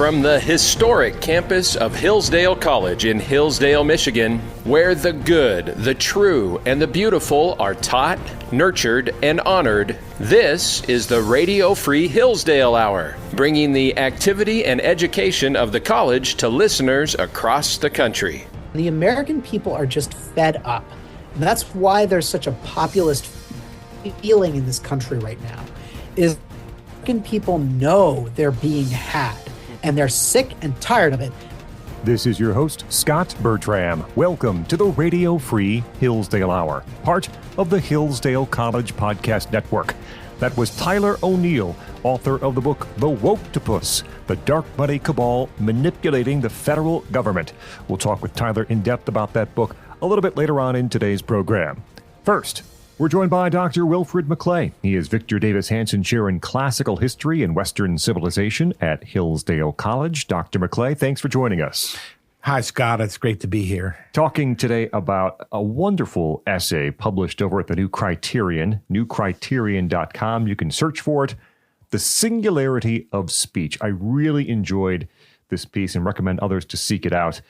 from the historic campus of Hillsdale College in Hillsdale, Michigan, where the good, the true, and the beautiful are taught, nurtured, and honored. This is the Radio Free Hillsdale Hour, bringing the activity and education of the college to listeners across the country. The American people are just fed up. And that's why there's such a populist feeling in this country right now, is American people know they're being had, and they're sick and tired of it. This is your host, Scot Bertram. Welcome to the Radio Free Hillsdale Hour, part of the Hillsdale College Podcast Network. That was Tyler O'Neill, author of the book, The Woketopus, The Dark Money Cabal Manipulating the Federal Government. We'll talk with Tyler in depth about that book a little bit later on in today's program. First, we're joined by Dr. Wilfred McClay. He is Victor Davis Hanson Chair in Classical History and Western Civilization at Hillsdale College. Dr. McClay, thanks for joining us. Hi, Scott. It's great to be here. Talking today about a wonderful essay published over at the New Criterion, newcriterion.com. You can search for it. The Singularity of Speech. I really enjoyed this piece and recommend others to seek it out.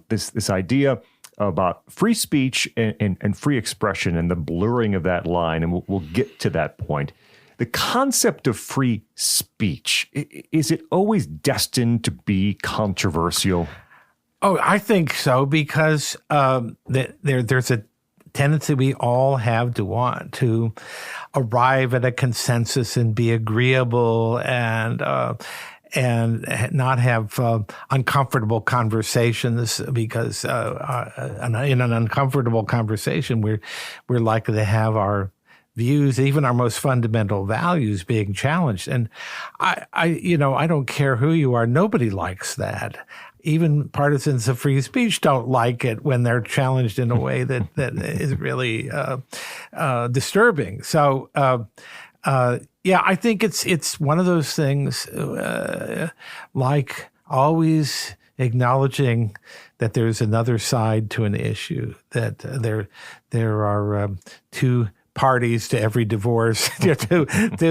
This idea about free speech and free expression and the blurring of that line, and we'll get to that point. The concept of free speech, is it always destined to be controversial? Oh, I think so, because there's a tendency we all have to want to arrive at a consensus and be agreeable and not have uncomfortable conversations, because in an uncomfortable conversation, we're likely to have our views, even our most fundamental values, being challenged. And I don't care who you are, nobody likes that. Even partisans of free speech don't like it when they're challenged in a way that is really disturbing. So, yeah, I think it's one of those things, like always acknowledging that there's another side to an issue, that there are two parties to every divorce, to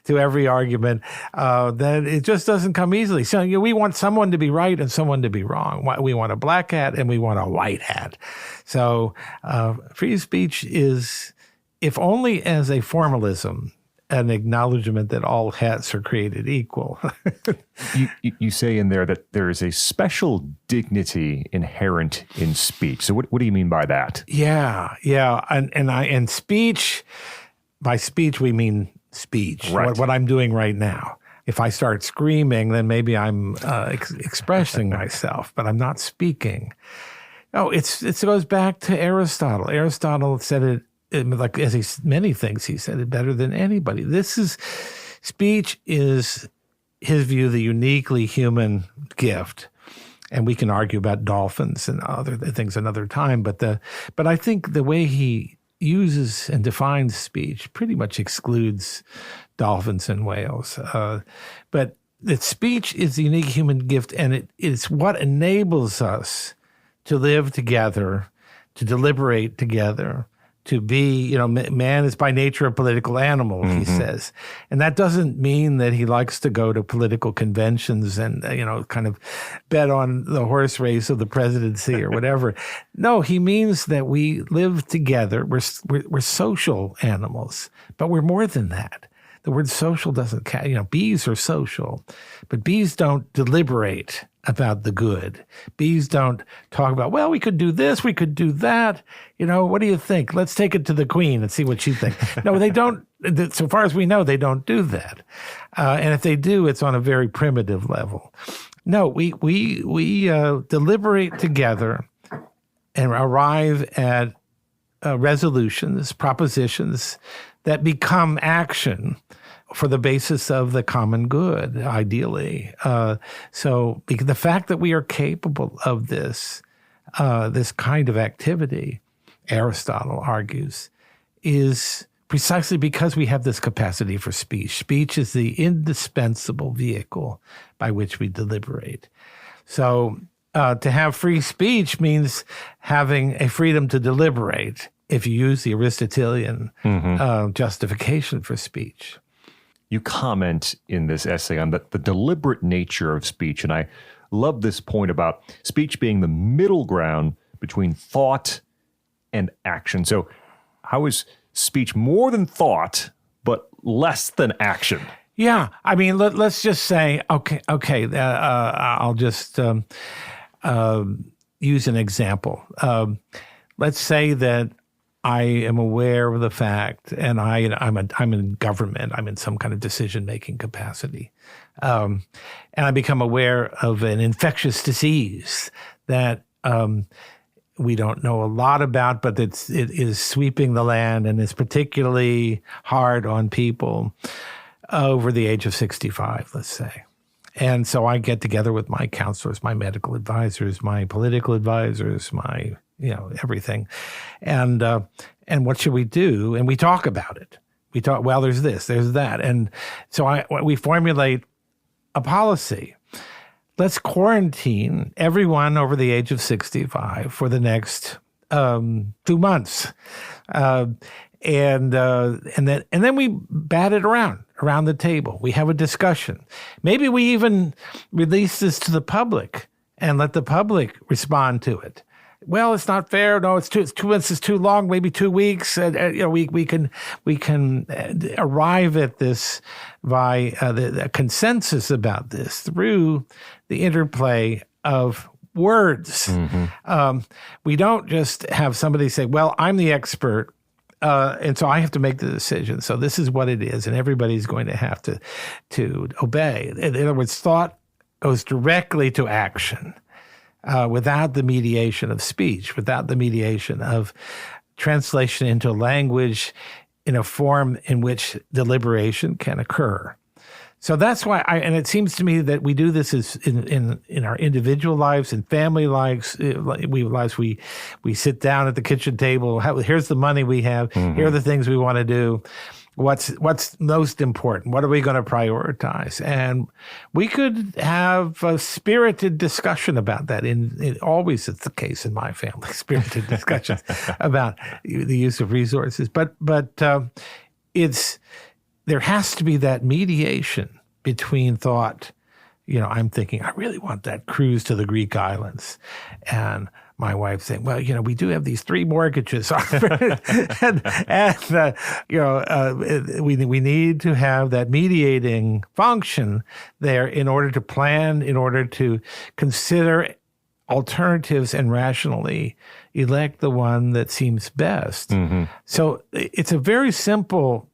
every argument, that it just doesn't come easily. So we want someone to be right and someone to be wrong. We want a black hat and we want a white hat. So free speech is, if only as a formalism, an acknowledgement that all hats are created equal. You say in there that there is a special dignity inherent in speech. So what do you mean by that? Yeah. And speech, by speech we mean speech, right. What I'm doing right now. If I start screaming, then maybe I'm expressing myself, but I'm not speaking. Oh, it goes back to Aristotle. Aristotle said it, like many things, he said it better than anybody. Speech is, his view, the uniquely human gift. And we can argue about dolphins and other things another time. But I think the way he uses and defines speech pretty much excludes dolphins and whales. But that speech is the unique human gift, and it's what enables us to live together, to deliberate together, to be, man is by nature a political animal, he says. And that doesn't mean that he likes to go to political conventions and, kind of bet on the horse race of the presidency or whatever. No, he means that we live together. We're social animals, but we're more than that. The word social doesn't count. Bees are social, but bees don't deliberate about the good. Bees don't talk about, well, we could do this, we could do that. What do you think? Let's take it to the queen and see what she thinks. No, they don't. So far as we know, they don't do that. And if they do, it's on a very primitive level. No, we deliberate together and arrive at resolutions, propositions that become action for the basis of the common good, ideally. So the fact that we are capable of this kind of activity, Aristotle argues, is precisely because we have this capacity for speech. Speech is the indispensable vehicle by which we deliberate. So to have free speech means having a freedom to deliberate, if you use the Aristotelian justification for speech. you comment in this essay on the deliberate nature of speech. And I love this point about speech being the middle ground between thought and action. So how is speech more than thought, but less than action? Yeah. I mean, let's just say, okay. I'll just use an example. Let's say that I am aware of the fact, and I'm in government. I'm in some kind of decision-making capacity, and I become aware of an infectious disease that we don't know a lot about, but it is sweeping the land and is particularly hard on people over the age of 65, let's say. And so I get together with my counselors, my medical advisors, my political advisors, my everything. And what should we do? And we talk about it. We talk, well, there's this, there's that. And so we formulate a policy. Let's quarantine everyone over the age of 65 for the next 2 months. And then we bat it around the table. We have a discussion. Maybe we even release this to the public and let the public respond to it. Well, it's not fair. No, it's 2 months is too long. Maybe 2 weeks. We can arrive at this by the consensus about this through the interplay of words. Mm-hmm. We don't just have somebody say, "Well, I'm the expert, and so I have to make the decision. So this is what it is, and everybody's going to have to obey." In other words, thought goes directly to action. Without the mediation of speech, without the mediation of translation into language in a form in which deliberation can occur. So that's why and it seems to me that we do this in our individual lives, in family lives. We sit down at the kitchen table. Here's the money we have. Mm-hmm. Here are the things we want to do. What's most important? What are we going to prioritize? And we could have a spirited discussion about that. Always it's the case in my family, spirited discussions about the use of resources. But there has to be that mediation between thought. I'm thinking, I really want that cruise to the Greek islands. And my wife saying, well, we do have these 3 mortgages. and we need to have that mediating function there in order to plan, in order to consider alternatives and rationally elect the one that seems best. Mm-hmm. So it's a very simple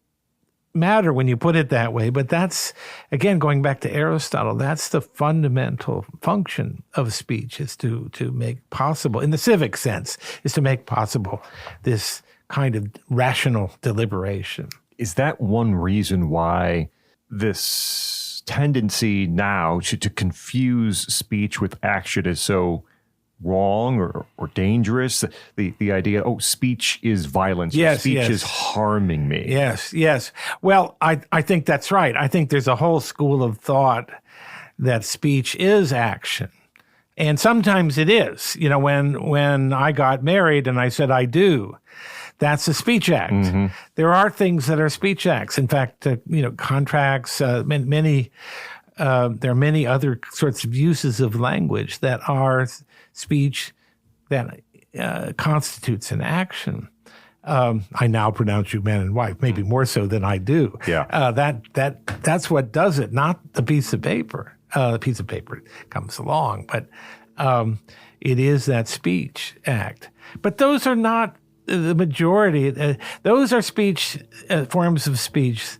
matter when you put it that way, but that's, again, going back to Aristotle, that's the fundamental function of speech, is to make possible, in the civic sense, is to make possible this kind of rational deliberation. Is that one reason why this tendency now to confuse speech with action is so wrong or dangerous? The idea, speech is violence. Yes, speech is harming me. Yes. Well, I think that's right. I think there's a whole school of thought that speech is action. And sometimes it is. When I got married and I said I do, that's a speech act. Mm-hmm. There are things that are speech acts. In fact, contracts, there are many other sorts of uses of language that are speech that constitutes an action. I now pronounce you man and wife, maybe more so than I do. Yeah. That's what does it, not the piece of paper. The piece of paper comes along, but it is that speech act. But those are not the majority. Those are speech forms of speech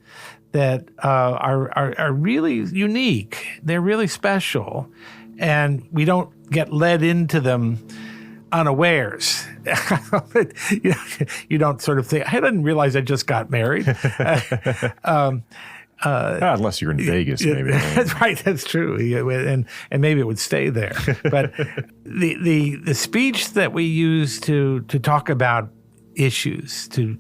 that are really unique. They're really special, and we don't get led into them unawares. You don't sort of think, I didn't realize I just got married. Unless you're in Vegas, maybe. That's right. That's true. And maybe it would stay there. But the speech that we use to talk about issues, to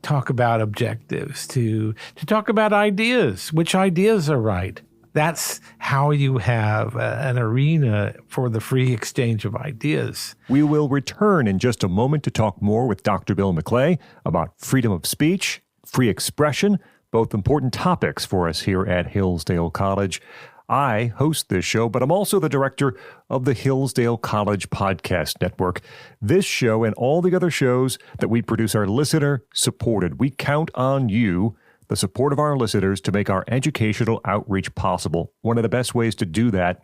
talk about objectives, to talk about ideas, which ideas are right. That's how you have an arena for the free exchange of ideas. We will return in just a moment to talk more with Dr. Bill McClay about freedom of speech, free expression, both important topics for us here at Hillsdale College. I host this show, but I'm also the director of the Hillsdale College Podcast Network. This show and all the other shows that we produce are listener-supported. We count on you, the support of our listeners, to make our educational outreach possible. One of the best ways to do that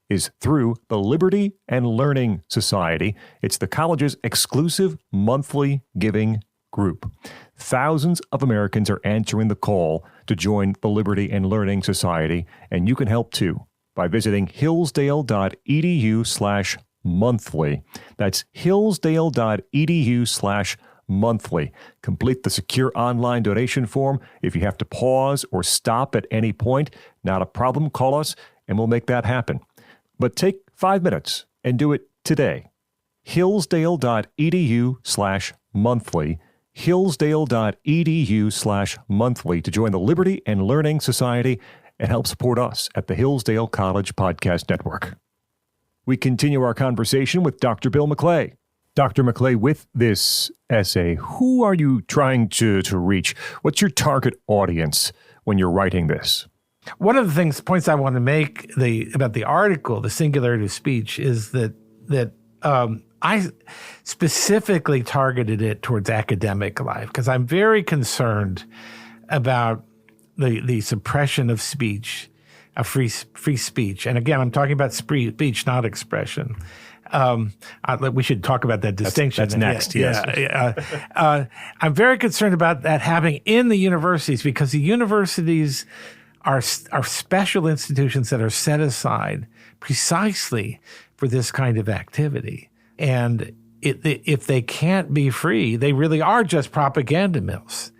is through the Liberty and Learning Society. It's the college's exclusive monthly giving group. Thousands of Americans are answering the call to join the Liberty and Learning Society, and you can help too by visiting hillsdale.edu/monthly. That's hillsdale.edu/monthly. Complete the secure online donation form. If you have to pause or stop at any point, not a problem. Call us and we'll make that happen. But take 5 minutes and do it today. hillsdale.edu/monthly. hillsdale.edu/monthly to join the Liberty and Learning Society and help support us at the Hillsdale College Podcast Network. We continue our conversation with Dr. Bill McClay. Dr. McClay, with this essay, who are you trying to reach? What's your target audience when you're writing this? One of the points I want to make about the article, The Singularity of Speech, is that I specifically targeted it towards academic life because I'm very concerned about the suppression of speech, of free speech. And again, I'm talking about speech, not expression. We should talk about that distinction. That's next, yes. I'm very concerned about that happening in the universities because the universities are special institutions that are set aside precisely for this kind of activity. And if they can't be free, they really are just propaganda mills.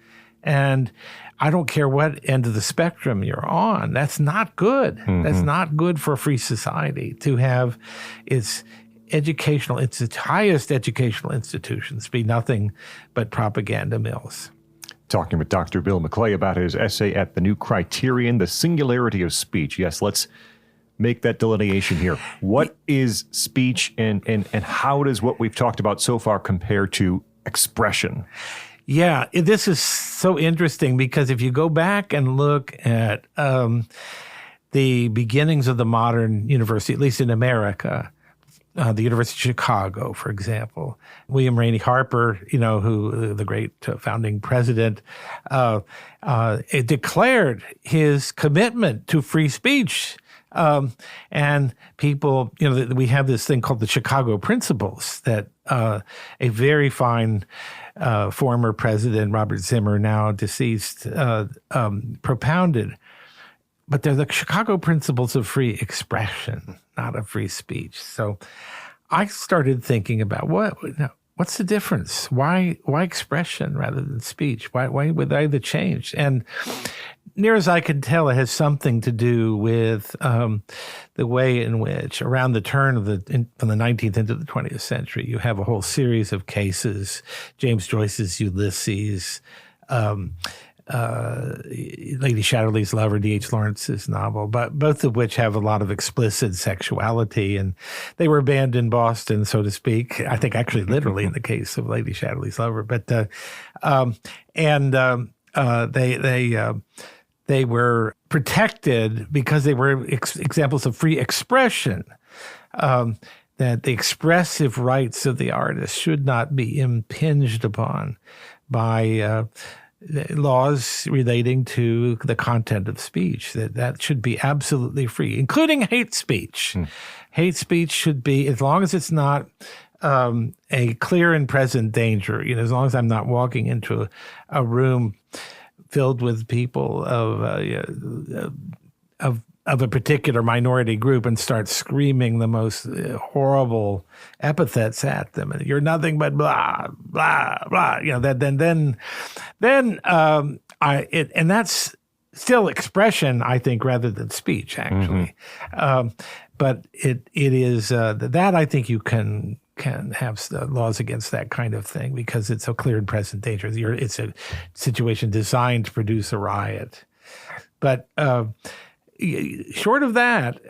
And I don't care what end of the spectrum you're on. That's not good. Mm-hmm. That's not good for a free society to have its highest educational institutions be nothing but propaganda mills. Talking with Dr. Bill McClay about his essay at the new Criterion, The Singularity of Speech. Yes, let's make that delineation here. What is speech and how does what we've talked about so far compare to expression? Yeah, this is so interesting because if you go back and look at the beginnings of the modern university, at least in America, the University of Chicago, for example, William Rainey Harper, who the great founding president, declared his commitment to free speech. And people, we have this thing called the Chicago Principles that a very fine former president, Robert Zimmer, now deceased, propounded. But they're the Chicago Principles of free expression, not of free speech. So I started thinking about what's the difference? Why expression rather than speech? Why would either change? And near as I can tell, it has something to do with the way in which, around the turn of from the 19th into the 20th century, you have a whole series of cases, James Joyce's Ulysses, Lady Chatterley's Lover, D.H. Lawrence's novel, but both of which have a lot of explicit sexuality, and they were banned in Boston, so to speak. I think actually literally in the case of Lady Chatterley's Lover, but they were protected because they were examples of free expression. That the expressive rights of the artist should not be impinged upon by laws relating to the content of speech, that should be absolutely free, including hate speech. Hate speech should be, as long as it's not a clear and present danger, as long as I'm not walking into a room filled with people of a particular minority group and start screaming the most horrible epithets at them, and you're nothing but blah blah blah. And that's still expression, I think, rather than speech, actually. Mm-hmm. But it is that I think you can have laws against that kind of thing because it's a clear and present danger. It's a situation designed to produce a riot, but. Short of that,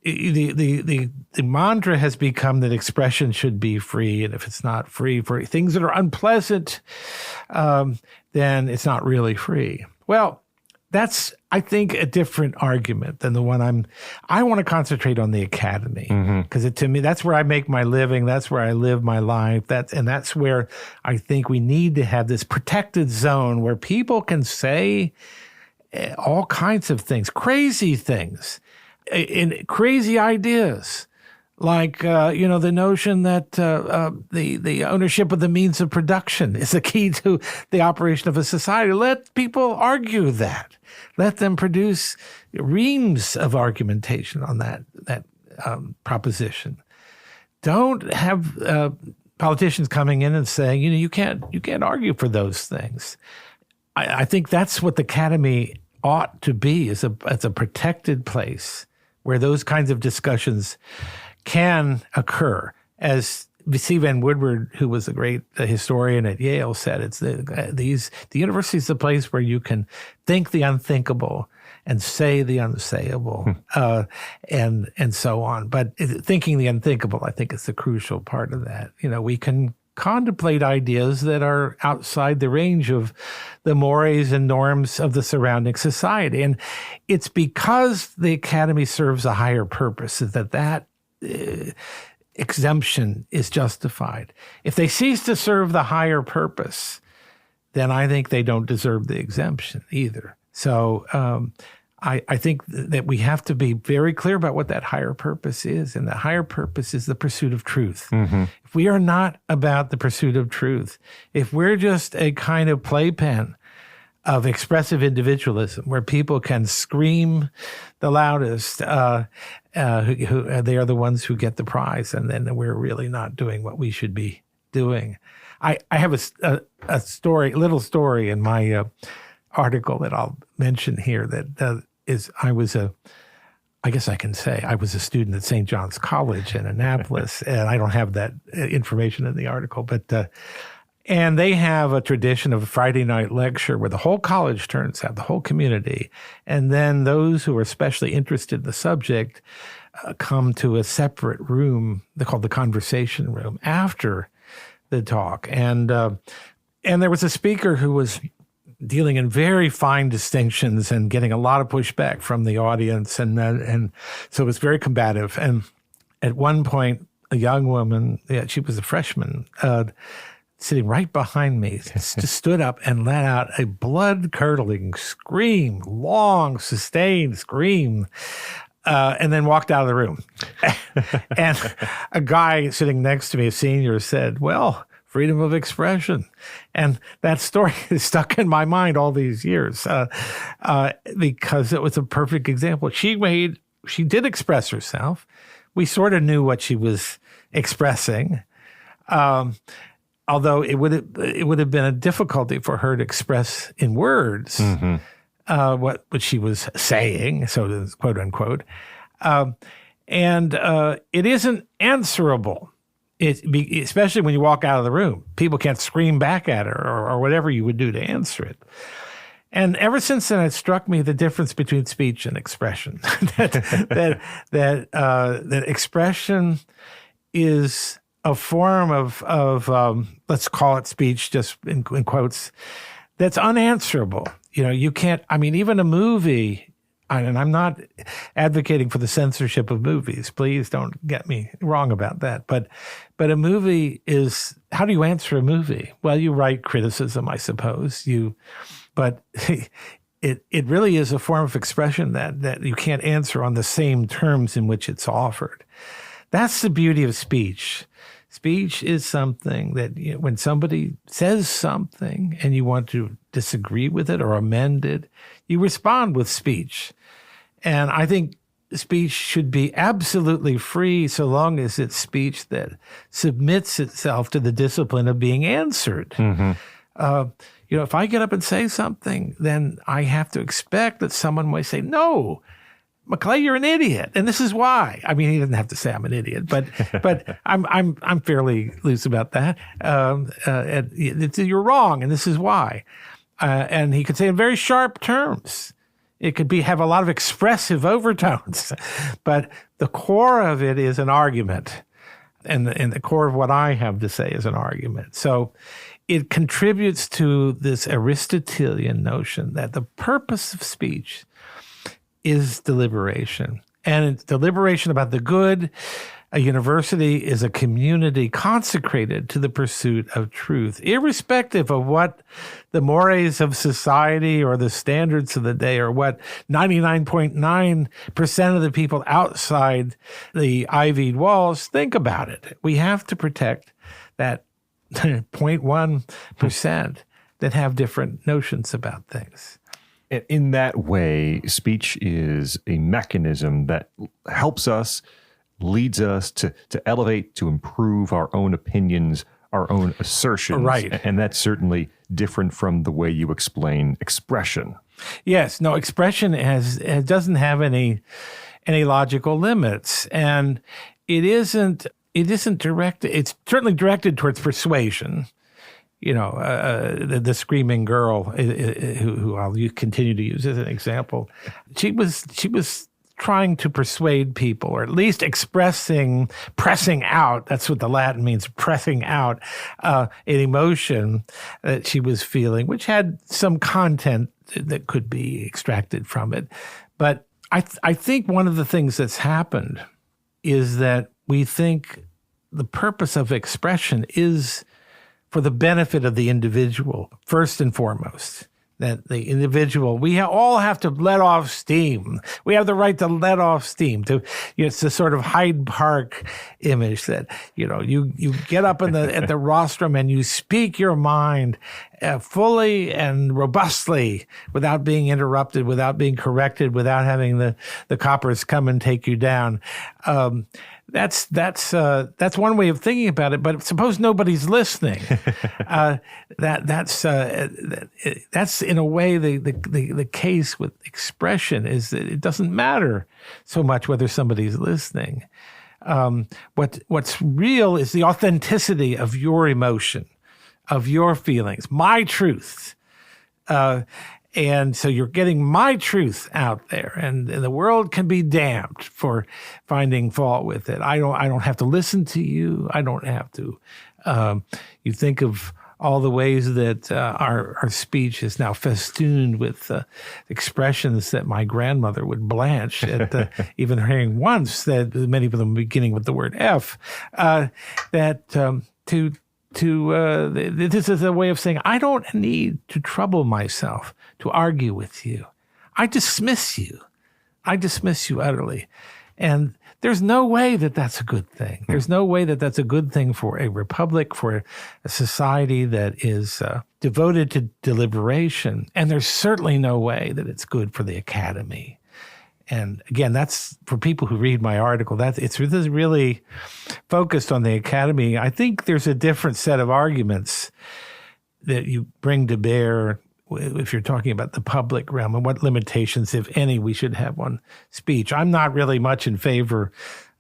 the mantra has become that expression should be free, and if it's not free for things that are unpleasant, then it's not really free. Well, that's, I think, a different argument than the one I want to concentrate on the academy, because to me, that's where I make my living. That's where I live my life. That's where I think we need to have this protected zone where people can say all kinds of things, crazy things, crazy ideas. Like, the notion that the ownership of the means of production is the key to the operation of a society. Let people argue that. Let them produce reams of argumentation on that proposition. Don't have politicians coming in and saying, you can't argue for those things. I think that's what the academy ought to be, is a protected place where those kinds of discussions can occur. As C. Van Woodward, who was a great historian at Yale, said, it's the university is the place where you can think the unthinkable and say the unsayable, and so on. But thinking the unthinkable, I think, is the crucial part of that. We can contemplate ideas that are outside the range of the mores and norms of the surrounding society. And it's because the academy serves a higher purpose that exemption is justified. If they cease to serve the higher purpose, then I think they don't deserve the exemption either. So I think that we have to be very clear about what that higher purpose is, and that higher purpose is the pursuit of truth. If we are not about the pursuit of truth, if we're just a kind of playpen of expressive individualism where people can scream the loudest, who they are the ones who get the prize, and then we're really not doing what we should be doing. I have a little story in my article that I'll mention here that I was a student at St. John's College in Annapolis, and I don't have that information in the article, but and they have a tradition of a Friday night lecture where the whole college turns out, the whole community, and then those who are especially interested in the subject come to a separate room, they call the conversation room, after the talk. And there was a speaker who was dealing in very fine distinctions and getting a lot of pushback from the audience, and so it was very combative. And at one point, a young woman, she was a freshman, sitting right behind me, just stood up and let out a blood-curdling scream, long, sustained scream, and then walked out of the room. And a guy sitting next to me, a senior, said, "Well, freedom of expression." And that story is stuck in my mind all these years because it was a perfect example. She did express herself. We sort of knew what she was expressing. Although it would have been a difficulty for her to express in words what she was saying, so quote unquote, and it isn't answerable. Especially when you walk out of the room, people can't scream back at her or whatever you would do to answer it. And ever since then, it struck me the difference between speech and expression. that expression is a form of let's call it speech, just in quotes, that's unanswerable. You can't. I mean, even a movie. And I'm not advocating for the censorship of movies. Please don't get me wrong about that. But a movie is, how do you answer a movie? Well, you write criticism, I suppose. But it really is a form of expression that you can't answer on the same terms in which it's offered. That's the beauty of speech. Speech is something that when somebody says something and you want to disagree with it or amend it, you respond with speech. And I think speech should be absolutely free so long as it's speech that submits itself to the discipline of being answered. If I get up and say something, then I have to expect that someone might say, "No, McClay, you're an idiot, and this is why." I mean, he doesn't have to say I'm an idiot, but I'm fairly loose about that. You're wrong, and this is why. And he could say in very sharp terms. It could have a lot of expressive overtones, but the core of it is an argument, and the core of what I have to say is an argument. So it contributes to this Aristotelian notion that the purpose of speech is deliberation. And it's deliberation about the good. A university is a community consecrated to the pursuit of truth, irrespective of what the mores of society or the standards of the day or what 99.9% of the people outside the ivied walls think about it. We have to protect that 0.1% that have different notions about things. In that way, speech is a mechanism that helps us, leads us to elevate, to improve our own opinions, our own assertions. Right. And that's certainly different from the way you explain expression. Yes. No, expression doesn't have any logical limits. And it isn't directed. It's certainly directed towards persuasion. You know, the screaming girl who I'll continue to use as an example. She was trying to persuade people, or at least pressing out. That's what the Latin means, pressing out an emotion that she was feeling, which had some content that could be extracted from it. But I think one of the things that's happened is that we think the purpose of expression is for the benefit of the individual, first and foremost. That the individual, we all have to let off steam. We have the right to let off steam. It's the sort of Hyde Park image that, you get up at the rostrum and you speak your mind fully and robustly without being interrupted, without being corrected, without having the coppers come and take you down. That's one way of thinking about it. But suppose nobody's listening. That's in a way the case with expression is that it doesn't matter so much whether somebody's listening. What's real is the authenticity of your emotion, of your feelings, my truth. And so you're getting my truth out there, and the world can be damned for finding fault with it. I don't have to listen to you. I don't have to. You think of all the ways that our speech is now festooned with expressions that my grandmother would blanch at even hearing once, that many of them beginning with the word F, this is a way of saying, I don't need to trouble myself to argue with you. I dismiss you. I dismiss you utterly. And there's no way that that's a good thing. There's no way that that's a good thing for a republic, for a society that is devoted to deliberation. And there's certainly no way that it's good for the academy. And again, that's for people who read my article, it's really focused on the academy. I think there's a different set of arguments that you bring to bear if you're talking about the public realm and what limitations, if any, we should have on speech. I'm not really much in favor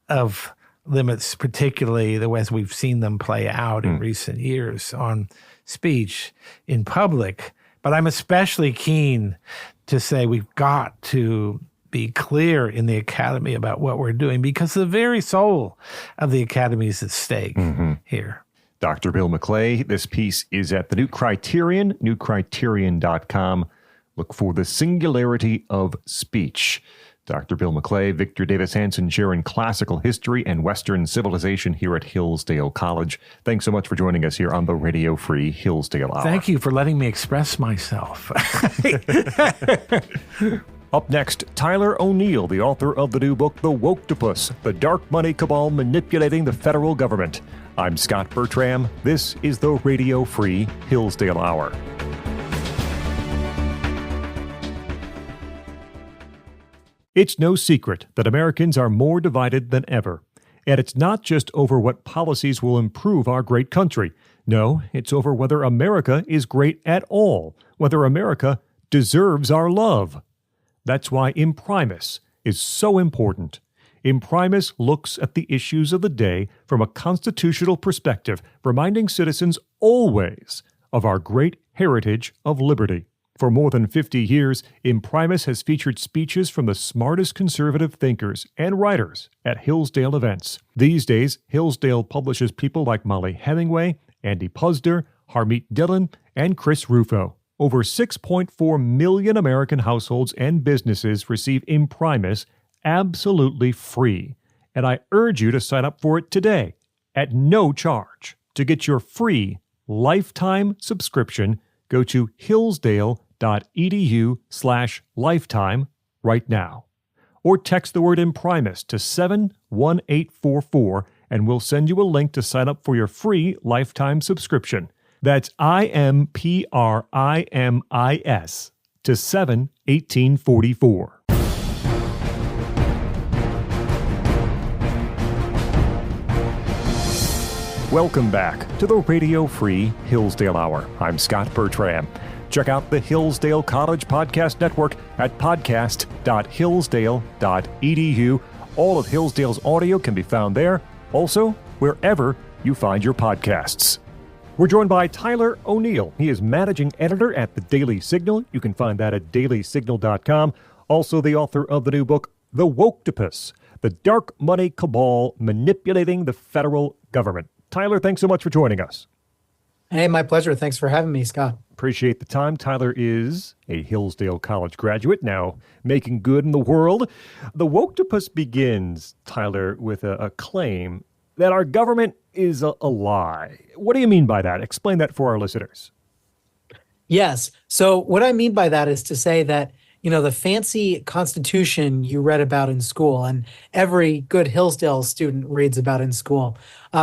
of limits, particularly as we've seen them play out in recent years on speech in public. But I'm especially keen to say we've got to be clear in the academy about what we're doing, because the very soul of the academy is at stake here. Dr. Bill McClay, this piece is at the New Criterion, newcriterion.com. Look for The Singularity of Speech. Dr. Bill McClay, Victor Davis Hanson, sharing classical history and Western civilization here at Hillsdale College. Thanks so much for joining us here on the Radio Free Hillsdale Hour. Thank you for letting me express myself. Up next, Tyler O'Neill, the author of the new book, The Woketopus, The Dark Money Cabal Manipulating the Federal Government. I'm Scot Bertram. This is the Radio Free Hillsdale Hour. It's no secret that Americans are more divided than ever. And it's not just over what policies will improve our great country. No, it's over whether America is great at all, whether America deserves our love. That's why Imprimis is so important. Imprimis looks at the issues of the day from a constitutional perspective, reminding citizens always of our great heritage of liberty. For more than 50 years, Imprimis has featured speeches from the smartest conservative thinkers and writers at Hillsdale events. These days, Hillsdale publishes people like Molly Hemingway, Andy Puzder, Harmeet Dillon, and Chris Rufo. Over 6.4 million American households and businesses receive Imprimis absolutely free. And I urge you to sign up for it today at no charge. To get your free lifetime subscription, go to hillsdale.edu/lifetime right now. Or text the word Imprimis to 71844 and we'll send you a link to sign up for your free lifetime subscription. That's IMPRIMIS to 71844. Welcome back to the Radio Free Hillsdale Hour. I'm Scot Bertram. Check out the Hillsdale College Podcast Network at podcast.hillsdale.edu. All of Hillsdale's audio can be found there, also wherever you find your podcasts. We're joined by Tyler O'Neill. He is managing editor at the Daily Signal. You can find that at dailysignal.com. Also the author of the new book, The Woketopus, The Dark Money Cabal Manipulating the Federal Government. Tyler, thanks so much for joining us. Hey, my pleasure. Thanks for having me, Scott. Appreciate the time. Tyler is a Hillsdale College graduate, now making good in the world. The Woketopus begins, Tyler, with a claim that our government is a lie. What do you mean by that? Explain that for our listeners. Yes. So what I mean by that is to say that, the fancy Constitution you read about in school, and every good Hillsdale student reads about in school,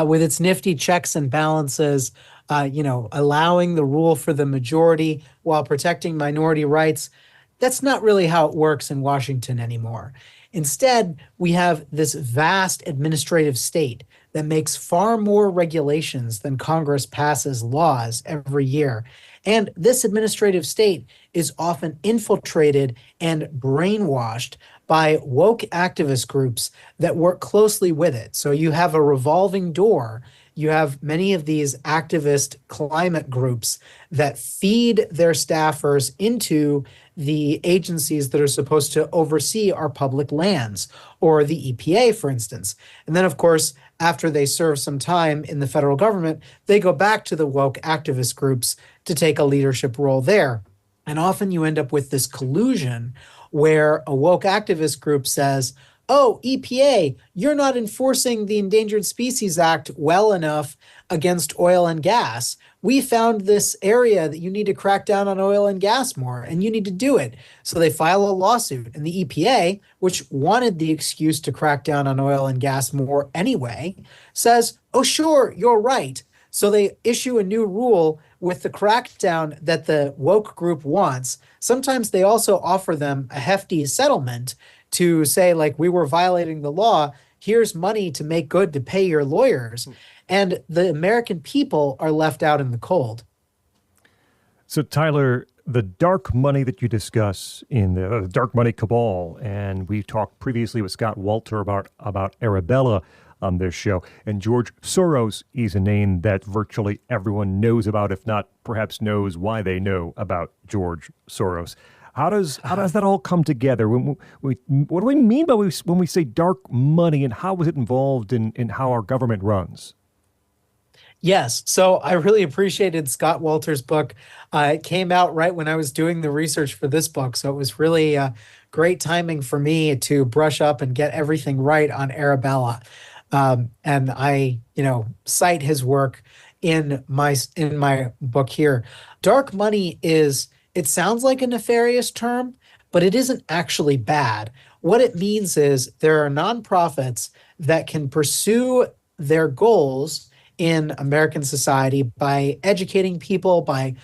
with its nifty checks and balances, allowing the rule for the majority while protecting minority rights, that's not really how it works in Washington anymore. Instead, we have this vast administrative state that makes far more regulations than Congress passes laws every year. And this administrative state is often infiltrated and brainwashed by woke activist groups that work closely with it. So you have a revolving door. You have many of these activist climate groups that feed their staffers into the agencies that are supposed to oversee our public lands, or the EPA, for instance. And then, of course, after they serve some time in the federal government, they go back to the woke activist groups to take a leadership role there. And often you end up with this collusion where a woke activist group says, oh, EPA, you're not enforcing the Endangered Species Act well enough against oil and gas. We found this area that you need to crack down on oil and gas more, and you need to do it. So they file a lawsuit. And the EPA, which wanted the excuse to crack down on oil and gas more anyway, says, oh, sure, you're right. So they issue a new rule with the crackdown that the woke group wants. Sometimes they also offer them a hefty settlement to say, like, we were violating the law. Here's money to make good to pay your lawyers. And the American people are left out in the cold. So, Tyler, the dark money that you discuss in the dark money cabal, and we talked previously with Scott Walter about Arabella on this show, and George Soros is a name that virtually everyone knows about, if not perhaps knows why they know about George Soros. How does that all come together? What do we mean by when we say dark money, and how is it involved in how our government runs? Yes. So I really appreciated Scott Walter's book. It came out right when I was doing the research for this book. So it was really great timing for me to brush up and get everything right on Arabella. And I, cite his work in my book here. Dark money it sounds like a nefarious term, but it isn't actually bad. What it means is there are nonprofits that can pursue their goals in American society by educating people, by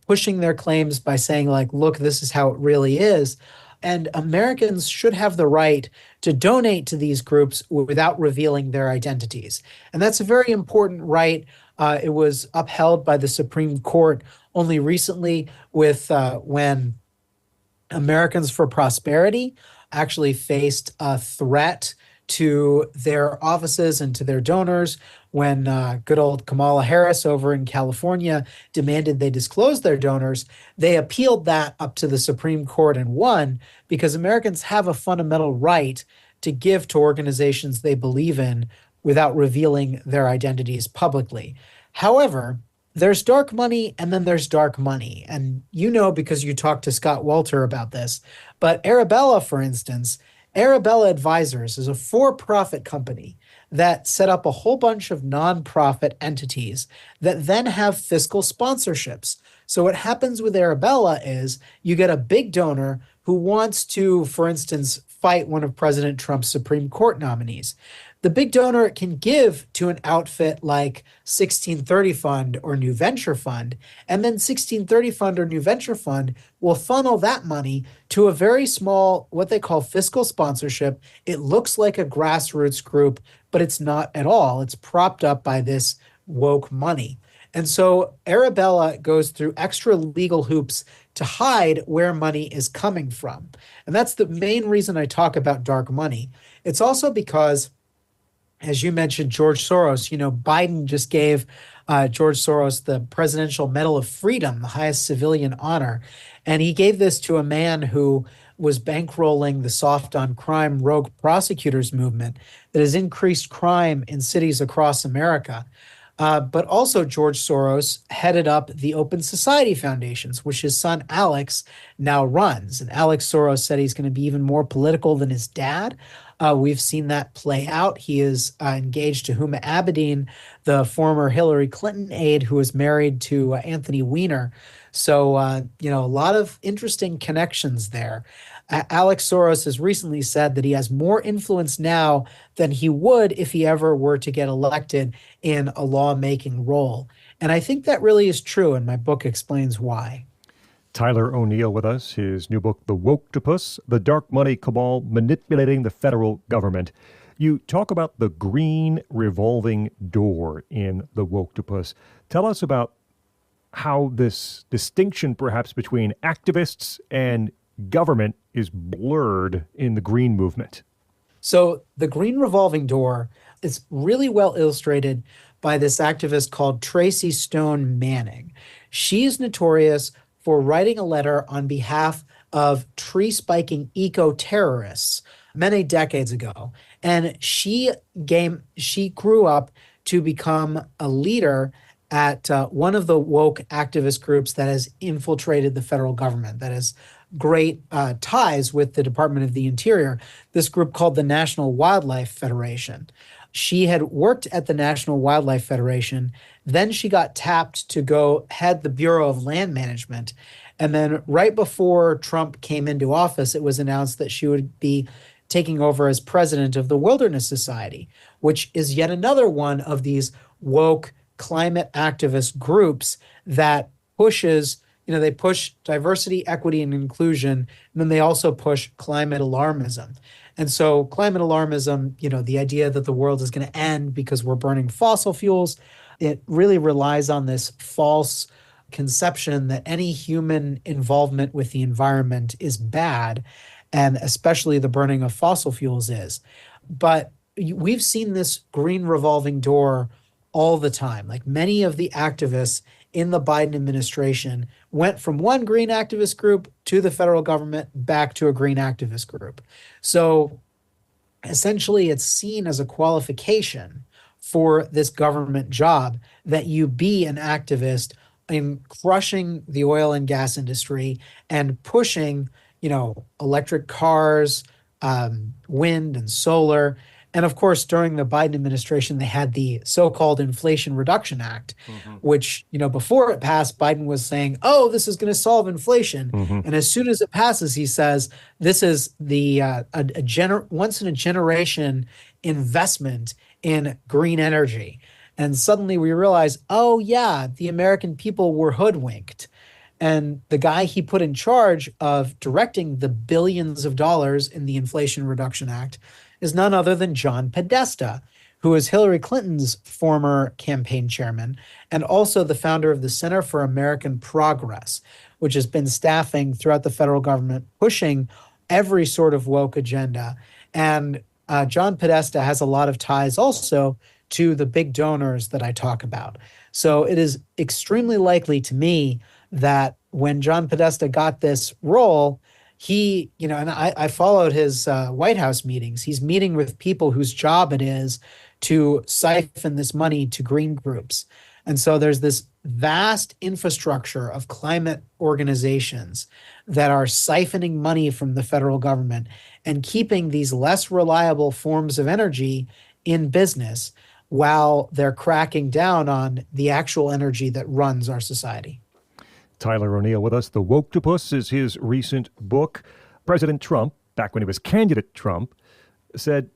pushing their claims, by saying, like, look, this is how it really is. And Americans should have the right to donate to these groups without revealing their identities. And that's a very important right. It was upheld by the Supreme Court only recently with when Americans for Prosperity actually faced a threat to their offices and to their donors when good old Kamala Harris over in California demanded they disclose their donors. They appealed that up to the Supreme Court and won, because Americans have a fundamental right to give to organizations they believe in without revealing their identities publicly. However, there's dark money and then there's dark money. And because you talked to Scott Walter about this, but Arabella, for instance, Arabella Advisors is a for-profit company that set up a whole bunch of nonprofit entities that then have fiscal sponsorships. So what happens with Arabella is you get a big donor who wants to, for instance, fight one of President Trump's Supreme Court nominees. The big donor can give to an outfit like 1630 Fund or New Venture Fund, and then 1630 Fund or New Venture Fund will funnel that money to a very small, what they call fiscal sponsorship. It looks like a grassroots group, but it's not at all. It's propped up by this woke money. And so Arabella goes through extra legal hoops to hide where money is coming from. And that's the main reason I talk about dark money. It's also because, as you mentioned, George Soros, Biden just gave George Soros the Presidential Medal of Freedom, the highest civilian honor. And he gave this to a man who was bankrolling the soft on crime rogue prosecutors movement that has increased crime in cities across America. But also George Soros headed up the Open Society Foundations, which his son Alex now runs. And Alex Soros said he's going to be even more political than his dad. We've seen that play out. He is engaged to Huma Abedin, the former Hillary Clinton aide who was married to Anthony Weiner. So, a lot of interesting connections there. Alex Soros has recently said that he has more influence now than he would if he ever were to get elected in a lawmaking role. And I think that really is true, and my book explains why. Tyler O'Neill with us, his new book, The Woketopus, The Dark Money Cabal Manipulating the Federal Government. You talk about the green revolving door in The Woketopus. Tell us about how this distinction perhaps between activists and government is blurred in the green movement. So the green revolving door is really well illustrated by this activist called Tracy Stone Manning. She's notorious for writing a letter on behalf of tree spiking eco-terrorists many decades ago. And she grew up to become a leader at one of the woke activist groups that has infiltrated the federal government, that has great ties with the Department of the Interior, this group called the National Wildlife Federation. She had worked at the National Wildlife Federation. Then she got tapped to go head the Bureau of Land Management. And then right before Trump came into office, it was announced that she would be taking over as president of the Wilderness Society, which is yet another one of these woke climate activist groups that pushes, they push diversity, equity, and inclusion, and then they also push climate alarmism. And so climate alarmism, the idea that the world is going to end because we're burning fossil fuels, it really relies on this false conception that any human involvement with the environment is bad, and especially the burning of fossil fuels is. But we've seen this green revolving door all the time. Like many of the activists in the Biden administration went from one green activist group to the federal government back to a green activist group. So essentially it's seen as a qualification for this government job that you be an activist in crushing the oil and gas industry and pushing, electric cars, wind and solar. And of course, during the Biden administration, they had the so-called Inflation Reduction Act, which, before it passed, Biden was saying, oh, this is going to solve inflation. And as soon as it passes, he says, this is the once in a generation investment in green energy. And suddenly we realize, oh, yeah, the American people were hoodwinked. And the guy he put in charge of directing the billions of dollars in the Inflation Reduction Act is none other than John Podesta, who is Hillary Clinton's former campaign chairman and also the founder of the Center for American Progress, which has been staffing throughout the federal government, pushing every sort of woke agenda. And John Podesta has a lot of ties also to the big donors that I talk about. So it is extremely likely to me that when John Podesta got this role, he, and I followed his White House meetings. He's meeting with people whose job it is to siphon this money to green groups. And so there's this vast infrastructure of climate organizations that are siphoning money from the federal government and keeping these less reliable forms of energy in business while they're cracking down on the actual energy that runs our society. Tyler O'Neill with us. The Woketopus is his recent book. President Trump, back when he was candidate Trump, said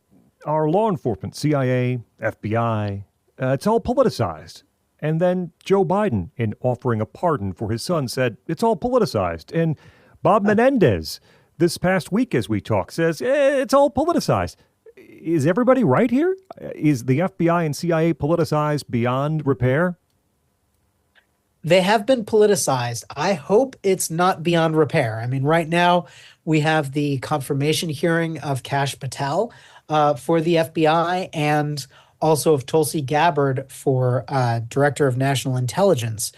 our law enforcement, CIA, FBI, it's all politicized. And then Joe Biden, in offering a pardon for his son, said it's all politicized. And Bob Menendez, this past week as we talk, says it's all politicized. Is everybody right here? Is the FBI and CIA politicized beyond repair? They have been politicized. I hope it's not beyond repair. I mean, right now we have the confirmation hearing of Kash Patel for the FBI and also of Tulsi Gabbard for Director of National Intelligence.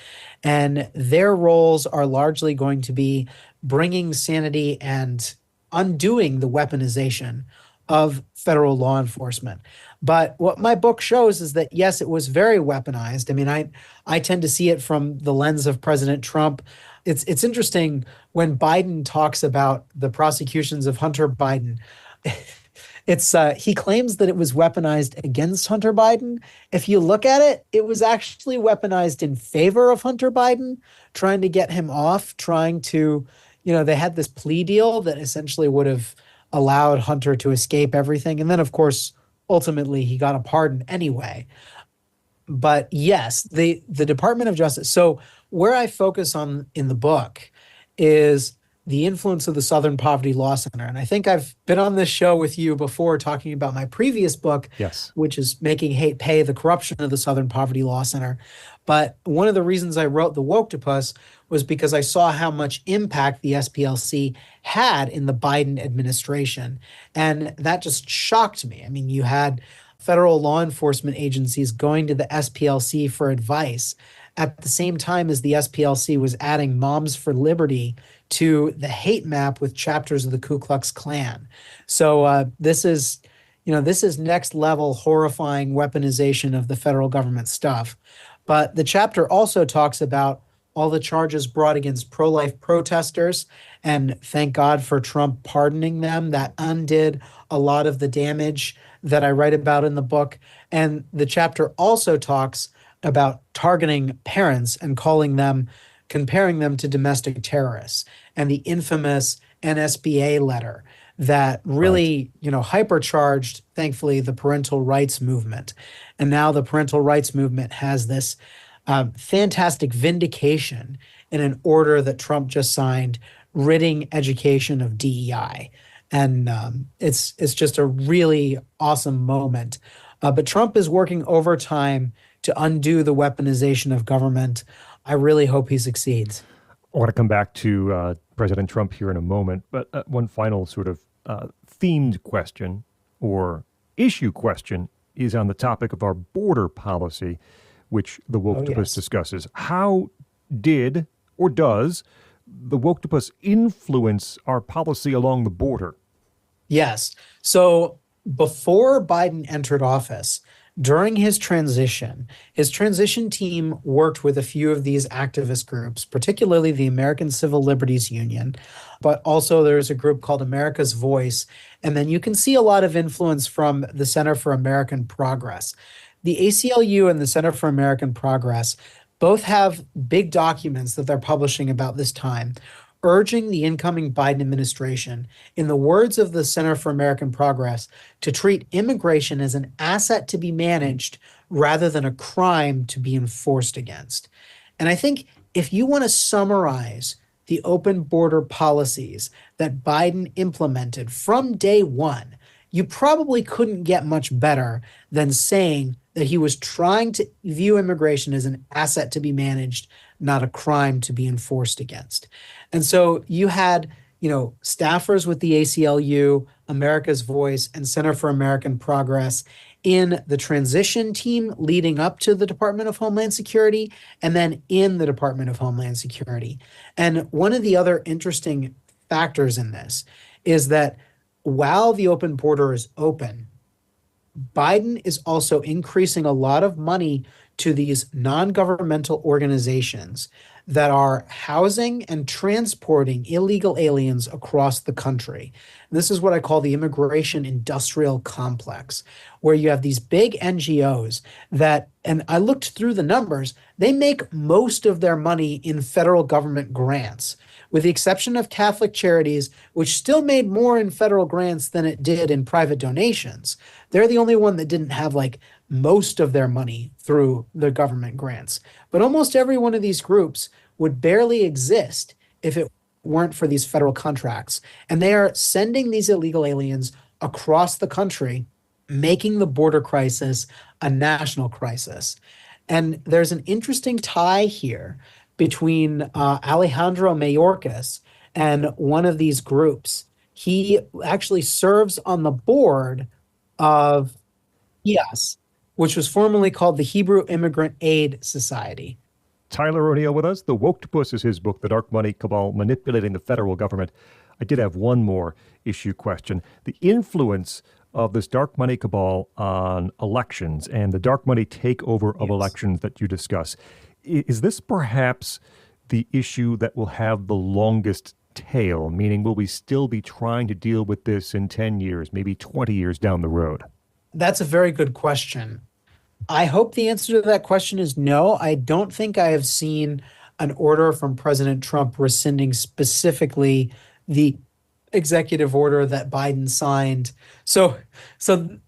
And their roles are largely going to be bringing sanity and undoing the weaponization of federal law enforcement. But what my book shows is that, yes, it was very weaponized. I mean, I tend to see it from the lens of President Trump. It's interesting when Biden talks about the prosecutions of Hunter Biden. He claims that it was weaponized against Hunter Biden. If you look at it, it was actually weaponized in favor of Hunter Biden, trying to get him off, they had this plea deal that essentially would have allowed Hunter to escape everything. And then, of course, ultimately he got a pardon anyway. But yes, the Department of Justice. So where I focus on in the book is the influence of the Southern Poverty Law Center. And I think I've been on this show with you before talking about my previous book, yes, which is Making Hate Pay, the Corruption of the Southern Poverty Law Center. But one of the reasons I wrote The Woketopus was because I saw how much impact the SPLC had in the Biden administration. And that just shocked me. I mean, you had federal law enforcement agencies going to the SPLC for advice at the same time as the SPLC was adding Moms for Liberty to the hate map with chapters of the Ku Klux Klan. So this is next level horrifying weaponization of the federal government stuff. But the chapter also talks about all the charges brought against pro-life protesters, and thank God for Trump pardoning them. That undid a lot of the damage that I write about in the book. And the chapter also talks about targeting parents and comparing them to domestic terrorists, and the infamous NSBA letter that really, hypercharged, thankfully, the parental rights movement. And now the parental rights movement has this fantastic vindication in an order that Trump just signed, ridding education of DEI. And it's just a really awesome moment. But Trump is working overtime to undo the weaponization of government. I really hope he succeeds. I want to come back to President Trump here in a moment, but one final sort of themed question or issue question is on the topic of our border policy, which the Woketopus discusses. How did or does the Woketopus influence our policy along the border? Yes. So before Biden entered office, during his transition team worked with a few of these activist groups, particularly the American Civil Liberties Union, but also there's a group called America's Voice. And then you can see a lot of influence from the Center for American Progress. The ACLU and the Center for American Progress both have big documents that they're publishing about this time, urging the incoming Biden administration, in the words of the Center for American Progress, to treat immigration as an asset to be managed rather than a crime to be enforced against. And I think if you want to summarize the open border policies that Biden implemented from day one, you probably couldn't get much better than saying that he was trying to view immigration as an asset to be managed, not a crime to be enforced against. And so you had, staffers with the ACLU, America's Voice, and Center for American Progress in the transition team leading up to the Department of Homeland Security, and then in the Department of Homeland Security. And one of the other interesting factors in this is that while the open border is open, Biden is also increasing a lot of money to these non-governmental organizations that are housing and transporting illegal aliens across the country. This is what I call the immigration industrial complex, where you have these big NGOs that, and I looked through the numbers, they make most of their money in federal government grants, with the exception of Catholic Charities, which still made more in federal grants than it did in private donations. They're the only one that didn't have like most of their money through the government grants. But almost every one of these groups would barely exist if it weren't for these federal contracts. And they are sending these illegal aliens across the country, making the border crisis a national crisis. And there's an interesting tie here between Alejandro Mayorkas and one of these groups. He actually serves on the board of HIAS, which was formerly called the Hebrew Immigrant Aid Society. Tyler O'Neill with us. The Woketopus is his book, The Dark Money Cabal, Manipulating the Federal Government. I did have one more issue question. The influence of this dark money cabal on elections and the dark money takeover of elections that you discuss. Is this perhaps the issue that will have the longest tail? Meaning, will we still be trying to deal with this in 10 years, maybe 20 years down the road? That's a very good question. I hope the answer to that question is no. I don't think I have seen an order from President Trump rescinding specifically the executive order that Biden signed. So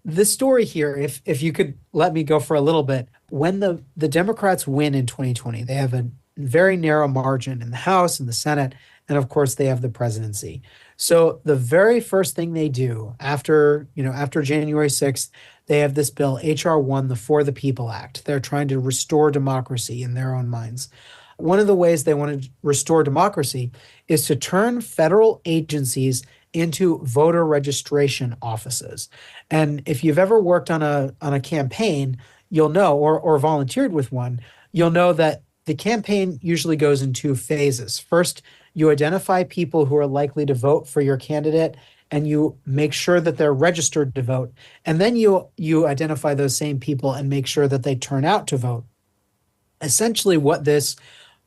the story here, if you could let me go for a little bit, when the Democrats win in 2020, they have a very narrow margin in the House and the Senate, and of course they have the presidency. So the very first thing they do after January 6th, they have this bill, H.R. 1, the For the People Act. They're trying to restore democracy in their own minds. One of the ways they want to restore democracy is to turn federal agencies into voter registration offices. And if you've ever worked on a campaign, you'll know, or volunteered with one, you'll know that the campaign usually goes in two phases. First, you identify people who are likely to vote for your candidate, and you make sure that they're registered to vote. And then you identify those same people and make sure that they turn out to vote. Essentially, what this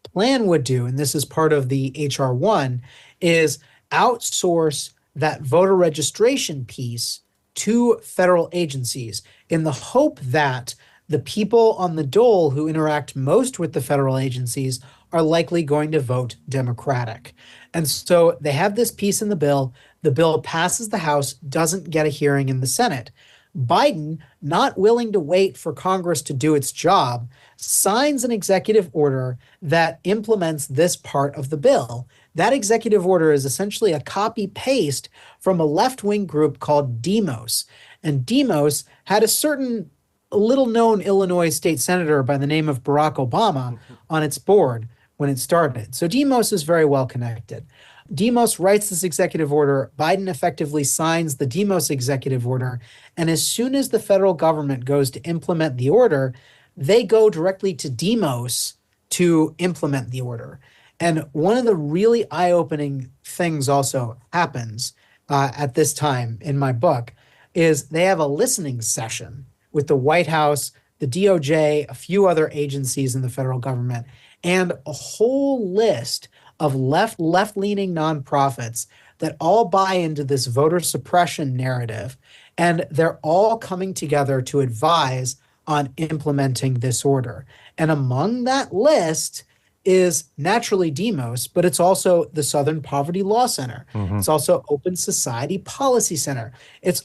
plan would do, and this is part of the H.R. 1, is outsource that voter registration piece to federal agencies in the hope that the people on the dole who interact most with the federal agencies are likely going to vote Democratic. And so they have this piece in the bill. The bill passes the House, doesn't get a hearing in the Senate. Biden, not willing to wait for Congress to do its job, signs an executive order that implements this part of the bill. That executive order is essentially a copy-paste from a left-wing group called Demos. And Demos had a certain little-known Illinois state senator by the name of Barack Obama on its board when it started. So Demos is very well connected. Demos writes this executive order. Biden effectively signs the Demos executive order. And as soon as the federal government goes to implement the order, they go directly to Demos to implement the order. And one of the really eye-opening things also happens at this time in my book is they have a listening session with the White House, the DOJ, a few other agencies in the federal government, and a whole list of left-leaning nonprofits that all buy into this voter suppression narrative. And they're all coming together to advise on implementing this order. And among that list is naturally Demos, but it's also the Southern Poverty Law Center. Mm-hmm. It's also Open Society Policy Center. It's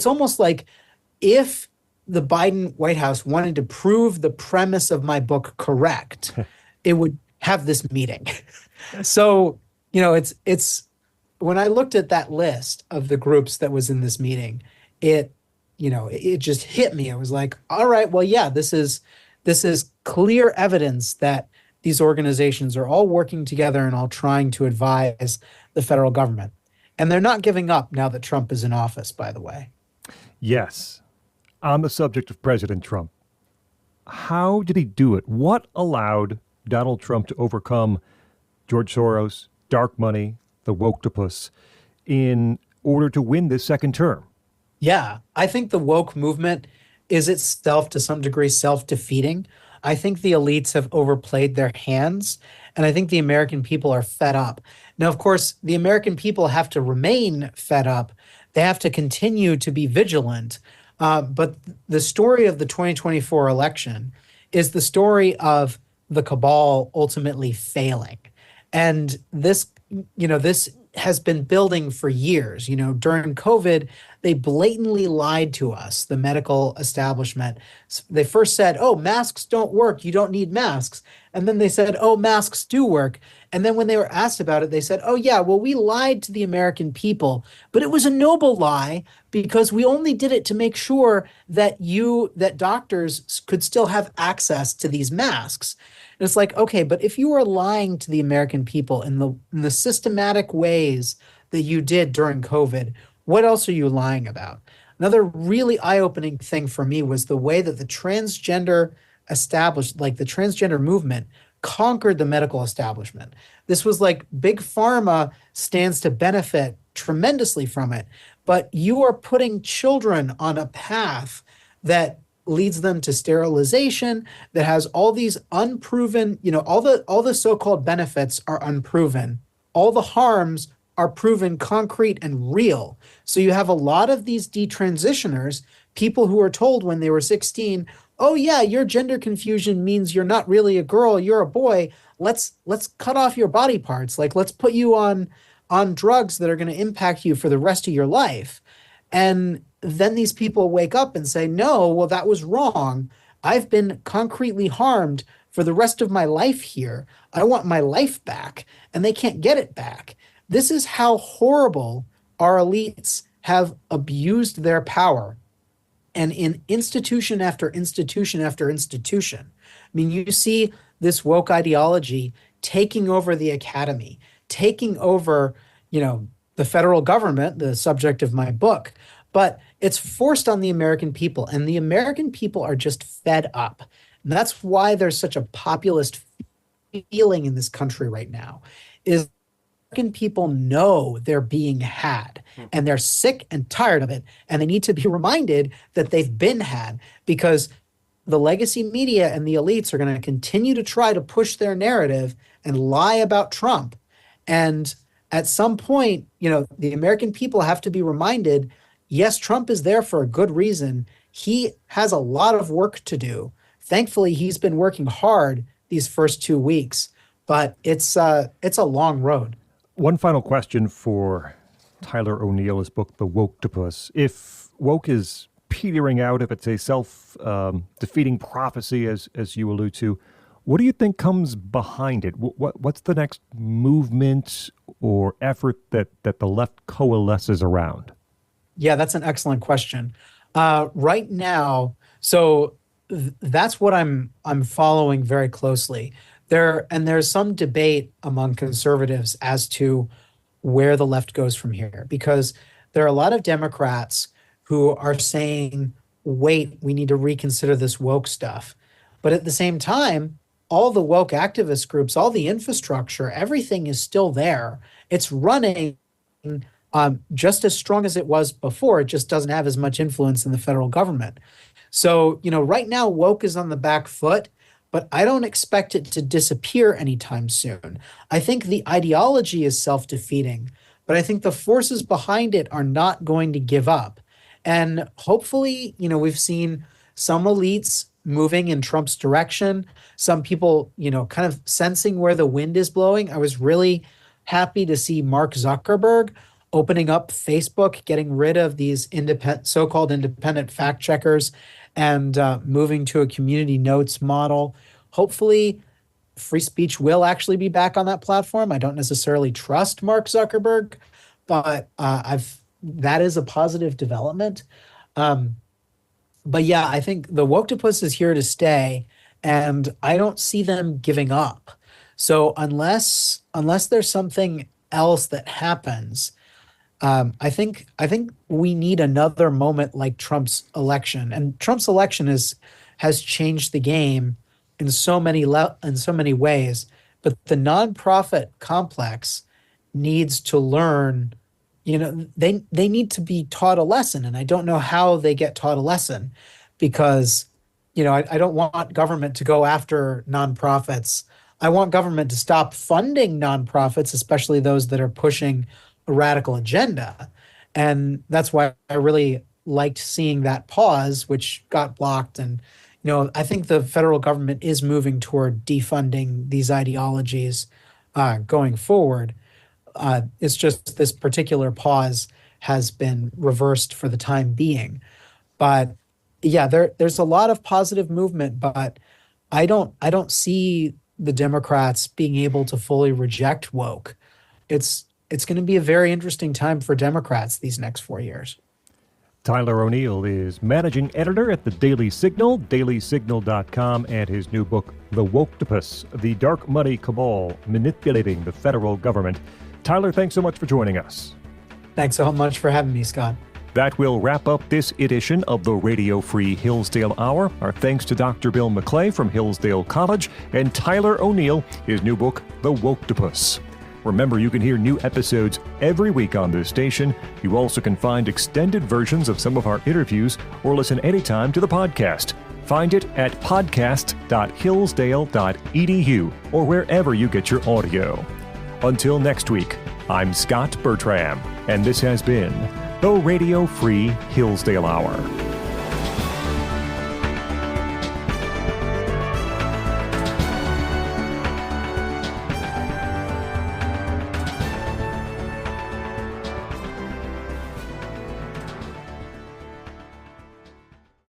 almost like if the Biden White House wanted to prove the premise of my book correct, it would have this meeting. So, it's when I looked at that list of the groups that was in this meeting, it just hit me. It was like, all right, well, yeah, this is clear evidence that these organizations are all working together and all trying to advise the federal government. And they're not giving up now that Trump is in office, by the way. Yes. On the subject of President Trump, how did he do it? What allowed Donald Trump to overcome George Soros, dark money, the Woketopus, in order to win this second term? Yeah, I think the woke movement is itself to some degree self-defeating. I think the elites have overplayed their hands, and I think the American people are fed up. Now, of course, the American people have to remain fed up. They have to continue to be vigilant. But the story of the 2024 election is the story of the cabal ultimately failing. And this has been building for years. During COVID, they blatantly lied to us, the medical establishment. They first said, oh, masks don't work. You don't need masks. And then they said, oh, masks do work. And then when they were asked about it, they said, oh, yeah, well, we lied to the American people. But it was a noble lie because we only did it to make sure that doctors could still have access to these masks. And it's like, okay, but if you are lying to the American people in the systematic ways that you did during COVID, what else are you lying about? Another really eye-opening thing for me was the way that the transgender movement conquered the medical establishment. This was like big pharma stands to benefit tremendously from it, but you are putting children on a path that leads them to sterilization, that has all these unproven, all the so-called benefits are unproven. All the harms are proven concrete and real. So you have a lot of these detransitioners, people who are told when they were 16, oh yeah, your gender confusion means you're not really a girl, you're a boy. Let's cut off your body parts. Like, let's put you on drugs that are going to impact you for the rest of your life. And then these people wake up and say, no, well, that was wrong. I've been concretely harmed for the rest of my life here. I want my life back, and they can't get it back. This is how horrible our elites have abused their power. And in institution after institution after institution, I mean, you see this woke ideology taking over the academy, taking over, the federal government, the subject of my book, but it's forced on the American people, and the American people are just fed up. And that's why there's such a populist feeling in this country right now, is American people know they're being had, and they're sick and tired of it, and they need to be reminded that they've been had, because the legacy media and the elites are going to continue to try to push their narrative and lie about Trump. And at some point, the American people have to be reminded, yes, Trump is there for a good reason. He has a lot of work to do. Thankfully, he's been working hard these first 2 weeks, but it's a long road. One final question for Tyler O'Neill's book, The Woketopus. If woke is petering out, if it's a self-defeating prophecy, as you allude to, what do you think comes behind it? What's the next movement or effort that the left coalesces around? Yeah, that's an excellent question. Right now, so that's what I'm following very closely. There's some debate among conservatives as to where the left goes from here, because there are a lot of Democrats who are saying, wait, we need to reconsider this woke stuff. But at the same time, all the woke activist groups, all the infrastructure, everything is still there. It's running just as strong as it was before. It just doesn't have as much influence in the federal government. So, right now, woke is on the back foot, but I don't expect it to disappear anytime soon. I think the ideology is self-defeating, but I think the forces behind it are not going to give up. And hopefully, we've seen some elites moving in Trump's direction, some people, kind of sensing where the wind is blowing. I was really happy to see Mark Zuckerberg opening up Facebook, getting rid of these so-called independent fact checkers, and moving to a community notes model. Hopefully, free speech will actually be back on that platform. I don't necessarily trust Mark Zuckerberg, but that is a positive development. But yeah, I think the Woketopus is here to stay, and I don't see them giving up. So unless there's something else that happens, I think we need another moment like Trump's election. And Trump's election has changed the game in so many ways. But the nonprofit complex needs to learn. They need to be taught a lesson, and I don't know how they get taught a lesson. because, I don't want government to go after nonprofits. I want government to stop funding nonprofits, especially those that are pushing a radical agenda. And that's why I really liked seeing that pause, which got blocked. And, I think the federal government is moving toward defunding these ideologies going forward. It's just this particular pause has been reversed for the time being. But yeah, there's a lot of positive movement, but I don't see the Democrats being able to fully reject woke. It's going to be a very interesting time for Democrats these next 4 years. Tyler O'Neill is managing editor at the Daily Signal, dailysignal.com, and his new book, The Woketopus, The Dark Money Cabal, Manipulating the Federal Government. Tyler, thanks so much for joining us. Thanks so much for having me, Scott. That will wrap up this edition of the Radio Free Hillsdale Hour. Our thanks to Dr. Bill McClay from Hillsdale College and Tyler O'Neill, his new book, The Woketopus. Remember, you can hear new episodes every week on this station. You also can find extended versions of some of our interviews or listen anytime to the podcast. Find it at podcast.hillsdale.edu or wherever you get your audio. Until next week, I'm Scot Bertram, and this has been the Radio Free Hillsdale Hour.